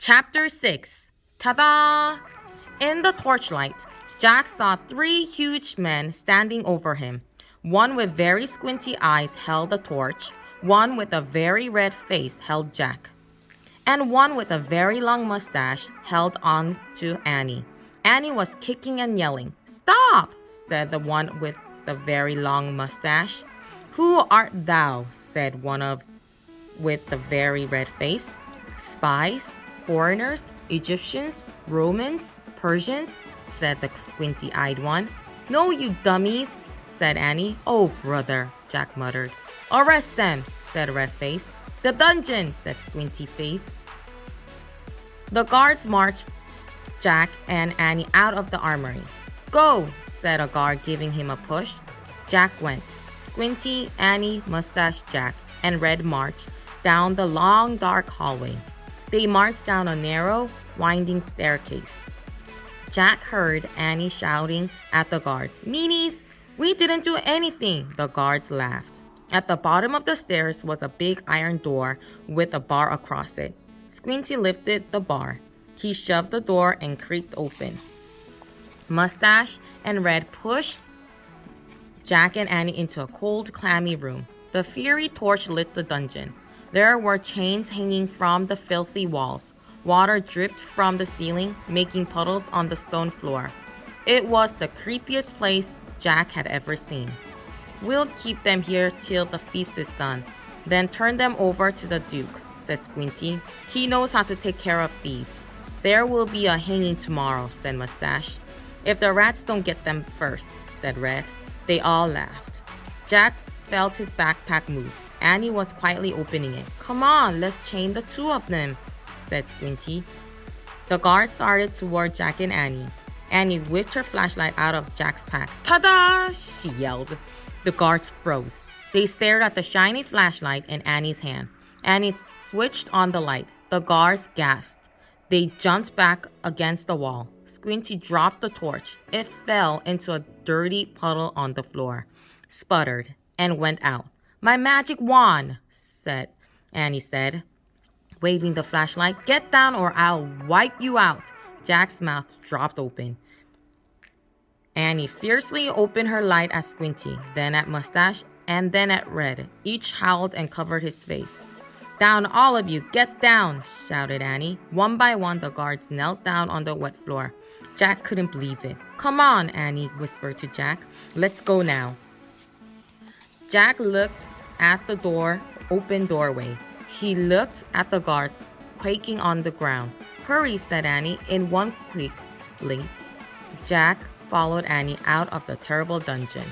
Chapter 6. Ta-da! In the torchlight, Jack saw three huge men standing over him. One with very squinty eyes held the torch, one with a very red face held Jack, and one with a very long mustache held on to Annie. Annie was kicking and yelling. "Stop!" said the one with the very long mustache. "Who art thou?" said one of with the very red face. "Spies, foreigners, Egyptians, Romans, Persians," said the squinty-eyed one. "No, you dummies," said Annie. "Oh, brother," Jack muttered. "Arrest them," said Red Face. "The dungeon," said Squinty Face. The guards marched Jack and Annie out of the armory. "Go," said a guard, giving him a push. Jack went. Squinty, Annie, Mustache, Jack, and Red marched down the long, dark hallway. They marched down a narrow, winding staircase. Jack heard Annie shouting at the guards, "Meanies, we didn't do anything." The guards laughed. At the bottom of the stairs was a big iron door with a bar across it. Squinty lifted the bar. He shoved the door and creaked open. Mustache and Red pushed Jack and Annie into a cold, clammy room. The fiery torch lit the dungeon. There were chains hanging from the filthy walls. Water dripped from the ceiling, making puddles on the stone floor. It was the creepiest place Jack had ever seen. "We'll keep them here till the feast is done, then turn them over to the Duke," said Squinty. "He knows how to take care of thieves." "There will be a hanging tomorrow," said Mustache. "If the rats don't get them first," said Red. They all laughed. Jack felt his backpack move. Annie was quietly opening it. "Come on, let's chain the two of them," said Squinty. The guard started toward Jack and Annie. Annie whipped her flashlight out of Jack's pack. "Ta-da!" she yelled. The guards froze. They stared at the shiny flashlight in Annie's hand. Annie switched on the light. The guards gasped. They jumped back against the wall. Squinty dropped the torch. It fell into a dirty puddle on the floor, sputtered, and went out. "My magic wand," Annie said, waving the flashlight. "Get down or I'll wipe you out." Jack's mouth dropped open. Annie fiercely opened her light at Squinty, then at Mustache, and then at Red. Each howled and covered his face. "Down, all of you! Get down!" shouted Annie. One by one, the guards knelt down on the wet floor. Jack couldn't believe it. "Come on," Annie whispered to Jack. "Let's go now." Jack looked at the open doorway. He looked at the guards quaking on the ground. "Hurry," said Annie in one quick leap. Jack followed Annie out of the terrible dungeon.